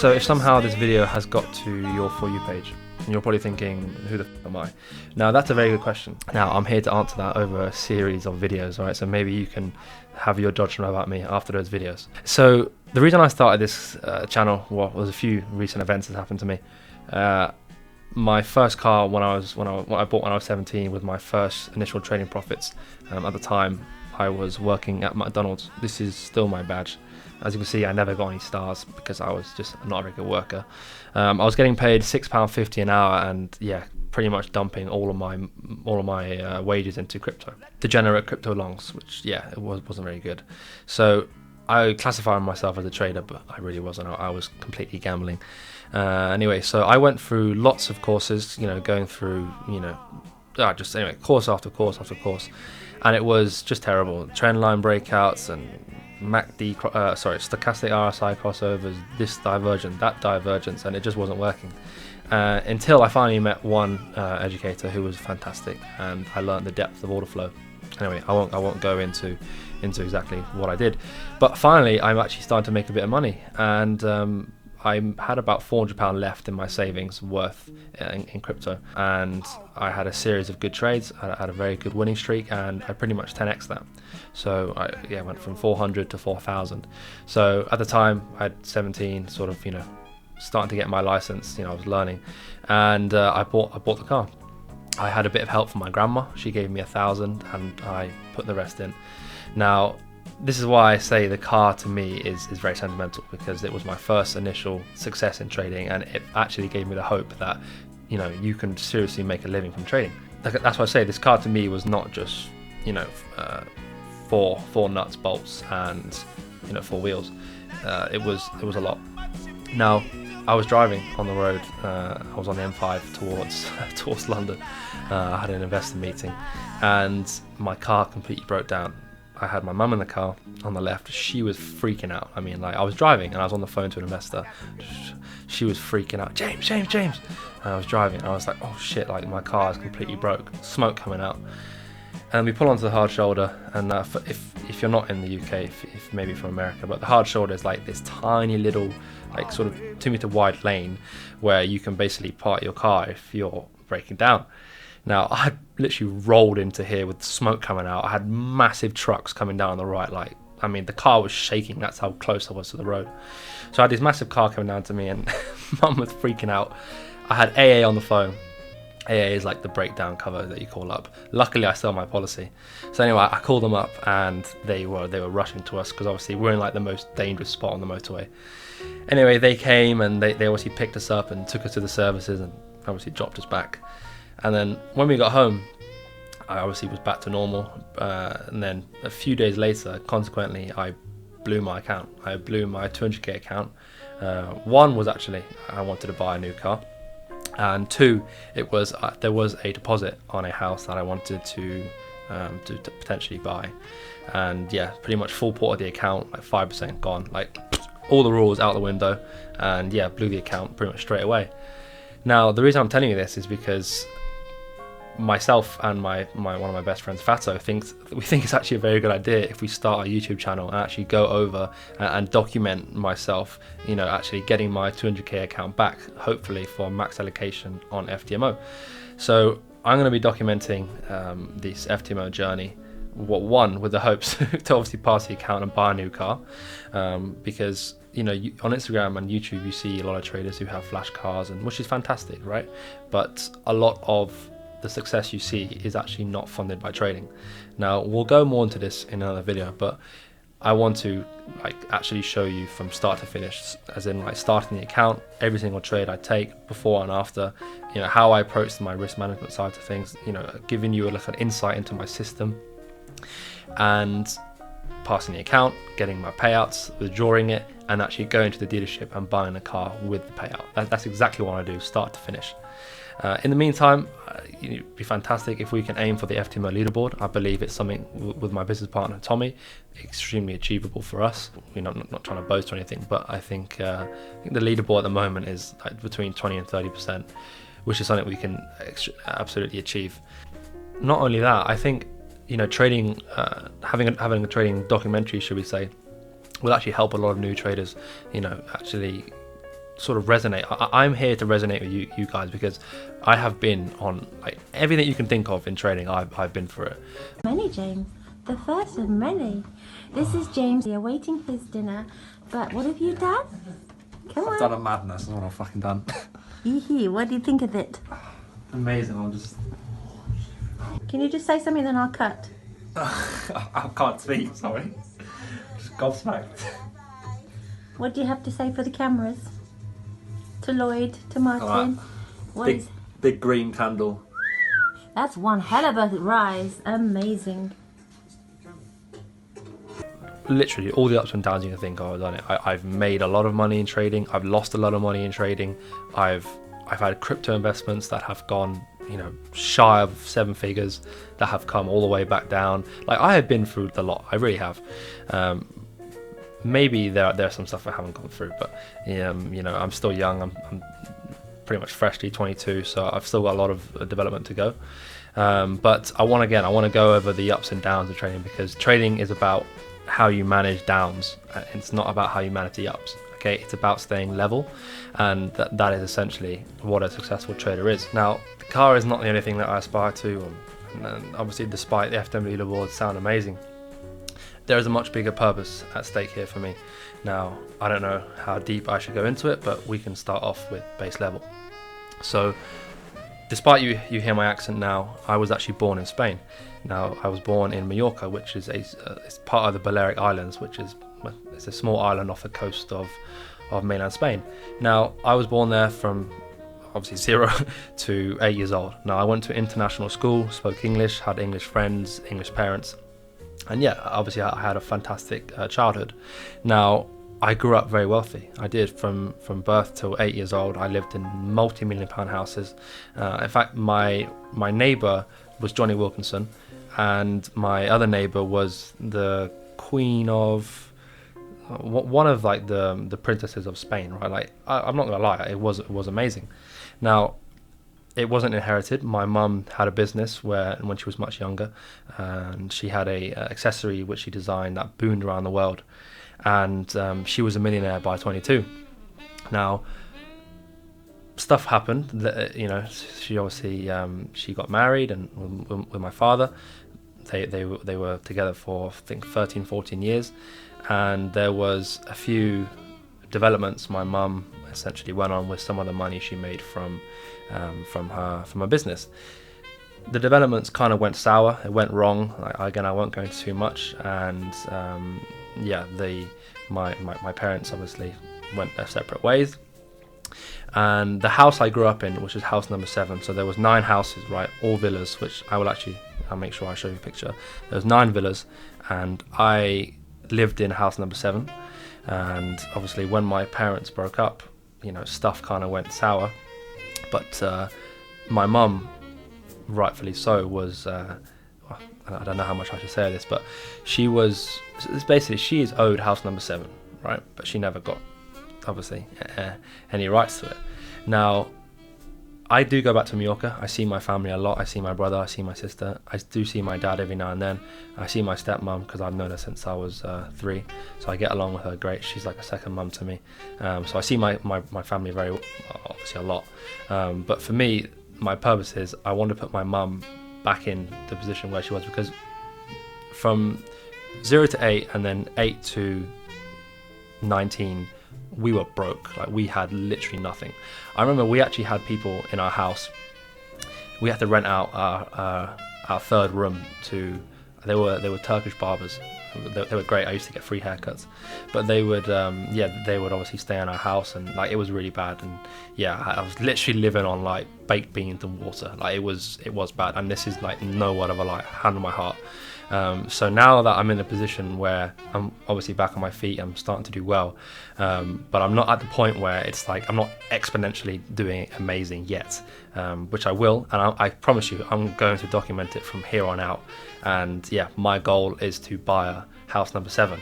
So if somehow this video has got to your For You page, and you're probably thinking, who the f am I? Now that's a very good question. Now I'm here to answer that over a series of videos, right? So maybe you can have your judgment about me after those videos. So the reason I started this channel, well, was a few recent events that happened to me. My first car when I bought when I was 17 was my first initial trading profits. At the time I was working at McDonald's. This is still my badge. As you can see, I never got any stars because I was just not a very good worker. I was getting paid £6.50 an hour, and yeah, pretty much dumping all of my wages into crypto, degenerate crypto longs, which yeah, it wasn't very good. So I classify myself as a trader, but I really wasn't. I was completely gambling. Anyway, so I went through lots of courses, going through, just anyway, course after course after course, and it was just terrible. Trend line breakouts and stochastic RSI crossovers, this divergence, that divergence, and it just wasn't working. Until I finally met one educator who was fantastic, and I learned the depth of order flow. Anyway, I won't go into exactly what I did, but finally I'm actually starting to make a bit of money, and I had about £400 left in my savings worth in crypto, and I had a series of good trades. I had a very good winning streak, and I pretty much 10x that. So I went from 400 to 4,000. So at the time I had 17, sort of starting to get my license. I was learning, and I bought the car. I had a bit of help from my grandma. She gave me 1,000, and I put the rest in. Now, this is why I say the car to me is very sentimental, because it was my first initial success in trading, and it actually gave me the hope that you can seriously make a living from trading. That's why I say this car to me was not just four nuts, bolts, and 4 wheels. It was a lot. Now I was driving on the road. I was on the M5 towards London. I had an investor meeting, and my car completely broke down. I had my mum in the car on the left. She was freaking out. I mean, I was driving and I was on the phone to an investor. She was freaking out. James. And I was driving and I was like, oh shit, like my car is completely broke. Smoke coming out. And we pull onto the hard shoulder, and if you're not in the UK, if maybe from America, but the hard shoulder is like this tiny little, like sort of 2-meter wide lane where you can basically park your car if you're breaking down. Now, I had literally rolled into here with smoke coming out. I had massive trucks coming down on the right. The car was shaking. That's how close I was to the road. So I had this massive car coming down to me, and mum was freaking out. I had AA on the phone. AA is like the breakdown cover that you call up. Luckily, I still have my policy. So anyway, I called them up, and they were rushing to us, because obviously we're in like the most dangerous spot on the motorway. Anyway, they came, and they obviously picked us up and took us to the services, and obviously dropped us back. And then when we got home, I obviously was back to normal. And then a few days later, consequently, I blew my account. I blew my 200k account. One was actually I wanted to buy a new car, and two, it was there was a deposit on a house that I wanted to potentially buy. And yeah, pretty much full port of the account, like 5% gone, like all the rules out the window, and yeah, blew the account pretty much straight away. Now, the reason I'm telling you this is because myself and one of my best friends, Fato, we think it's actually a very good idea if we start a YouTube channel and actually go over and document myself, actually getting my 200k account back, hopefully for max allocation on FTMO. So I'm going to be documenting this FTMO journey. One, with the hopes to obviously pass the account and buy a new car, because on Instagram and YouTube you see a lot of traders who have flash cars, and which is fantastic, right? But a lot of the success you see is actually not funded by trading. Now, we'll go more into this in another video, but I want to actually show you from start to finish, as in starting the account, every single trade I take, before and after, how I approach my risk management side of things, giving you an insight into my system, and passing the account, getting my payouts, withdrawing it, and actually going to the dealership and buying a car with the payout. That's exactly what I do, start to finish. In the meantime, it'd be fantastic if we can aim for the FTMO leaderboard. I believe it's something with my business partner Tommy, extremely achievable for us. Not trying to boast or anything, but I think the leaderboard at the moment is between 20 and 30%, which is something we can absolutely achieve. Not only that, I think trading, having a trading documentary, should we say, will actually help a lot of new traders, actually sort of resonate. I'm here to resonate with you guys, because I have been on like everything you can think of in trading. I've been through it. Many, James. The first of many. This is James here waiting for his dinner. But what have you done? Come on. I've done a madness. That's what I've fucking done. What do you think of it? Amazing. I'm just. Can you just say something, then I'll cut? I can't speak. Sorry. Just gobsmacked. What do you have to say for the cameras? To Lloyd, to Martin? Right. Big green candle. That's one hell of a rise. Amazing. Literally all the ups and downs you can think of, I've done it. I've made a lot of money in trading. I've lost a lot of money in trading. I've had crypto investments that have gone, you know, shy of 7 figures, that have come all the way back down. Like, I have been through the lot. I really have. Maybe there's some stuff I haven't gone through, but you know, I'm still young. I'm pretty much freshly 22, so I've still got a lot of development to go. But I want to go over the ups and downs of trading, because trading is about how you manage downs. It's not about how you manage the ups. Okay, it's about staying level, and that is essentially what a successful trader is. Now, the car is not the only thing that I aspire to, and obviously, despite the FTMO leaderboards sound amazing, there is a much bigger purpose at stake here for me. Now, I don't know how deep I should go into it, but we can start off with base level. So, despite you hear my accent now, I was actually born in Spain. Now, I was born in Mallorca, which is it's part of the Balearic Islands, which is it's a small island off the coast of mainland Spain. Now, I was born there from obviously 0 to 8 years old. Now, I went to international school, spoke English, had English friends, English parents, and yeah, obviously I had a fantastic childhood. Now, I grew up very wealthy. I did from birth till 8 years old. I lived in multi-million-pound houses. In fact, my neighbour was Johnny Wilkinson, and my other neighbour was the queen of one of like the princesses of Spain, right? Like, I'm not gonna lie, it was amazing. Now, it wasn't inherited. My mum had a business when she was much younger, and she had a accessory which she designed that boomed around the world, and she was a millionaire by 22. Now, stuff happened that, you know, she obviously she got married, and with my father, they were together for, I think, 13-14 years, and there was a few developments. My mum essentially went on with some of the money she made from her business. The developments kind of went sour. It went wrong. Again, I won't go into too much. And yeah, my parents obviously went their separate ways. And the house I grew up in, which is house number 7, so there was 9 houses, right, all villas, which I'll make sure I show you a picture. There was 9 villas, and I lived in house number 7. And obviously, when my parents broke up, you know, stuff kind of went sour. But my mum, rightfully so, was I don't know how much I should say of this, but she is owed house number 7, right? But she never got, obviously, any rights to it. Now, I do go back to Mallorca. I see my family a lot. I see my brother, I see my sister. I do see my dad every now and then. I see my stepmom, because I've known her since I was 3, so I get along with her great. She's like a second mum to me. So I see my family very, obviously, a lot. But for me, my purpose is I want to put my mum back in the position where she was, because from 0 to 8 and then 8 to 19, we were broke. Like, we had literally nothing. I remember we actually had people in our house. We had to rent out our 3rd room to. They were Turkish barbers. They were great. I used to get free haircuts, but they would they would obviously stay in our house, and like, it was really bad. And yeah, I was literally living on like baked beans and water. Like, it was bad. And this is like no word of a lie, hand on my heart. So now that I'm in a position where I'm obviously back on my feet, I'm starting to do well, but I'm not at the point where it's like I'm not exponentially doing amazing yet, which I will, and I promise you I'm going to document it from here on out. And yeah, my goal is to buy a house number 7.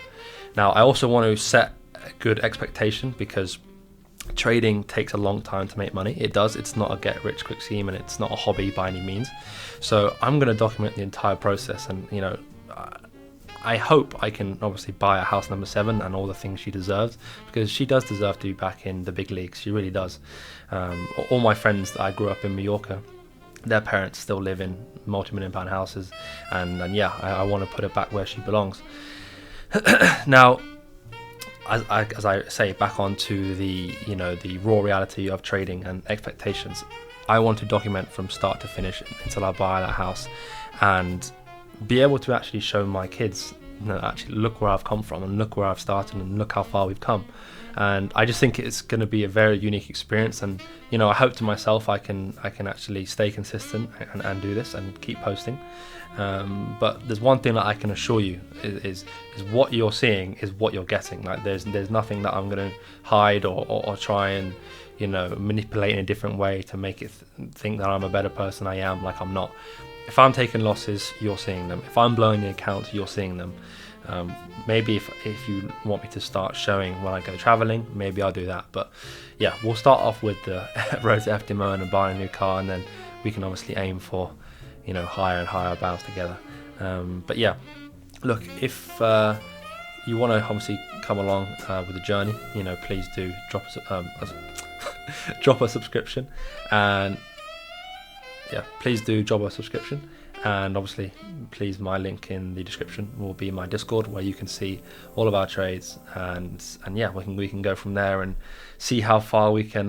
Now, I also want to set a good expectation, because trading takes a long time to make money. It does. It's not a get-rich-quick scheme, and it's not a hobby by any means. So I'm going to document the entire process, and, you know, I hope I can obviously buy a house number 7 and all the things she deserves, because she does deserve to be back in the big leagues. She really does. All my friends that I grew up in Mallorca, their parents still live in multi-million pound houses, and yeah, I want to put her back where she belongs. Now, as I say, back onto the the raw reality of trading and expectations, I want to document from start to finish until I buy that house, and be able to actually show my kids, actually look where I've come from and look where I've started and look how far we've come. And I just think it's going to be a very unique experience, and I hope to myself I can actually stay consistent and do this and keep posting. But there's one thing that I can assure you is what you're seeing is what you're getting. Like there's nothing that I'm going to hide or try and manipulate in a different way to make it think that I'm a better person. I am, like I'm not. If I'm taking losses, you're seeing them. If I'm blowing the accounts, you're seeing them. Maybe if you want me to start showing when I go traveling, maybe I'll do that. But yeah, we'll start off with the road to FTMO and buying a new car, and then we can obviously aim for higher and higher bounds together. But yeah, look, if you want to obviously come along with the journey, please do drop drop a subscription, and yeah, please do drop a subscription. And obviously, please, my link in the description will be my Discord, where you can see all of our trades, and yeah, we can go from there and see how far we can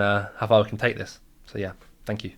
take this. So yeah, thank you.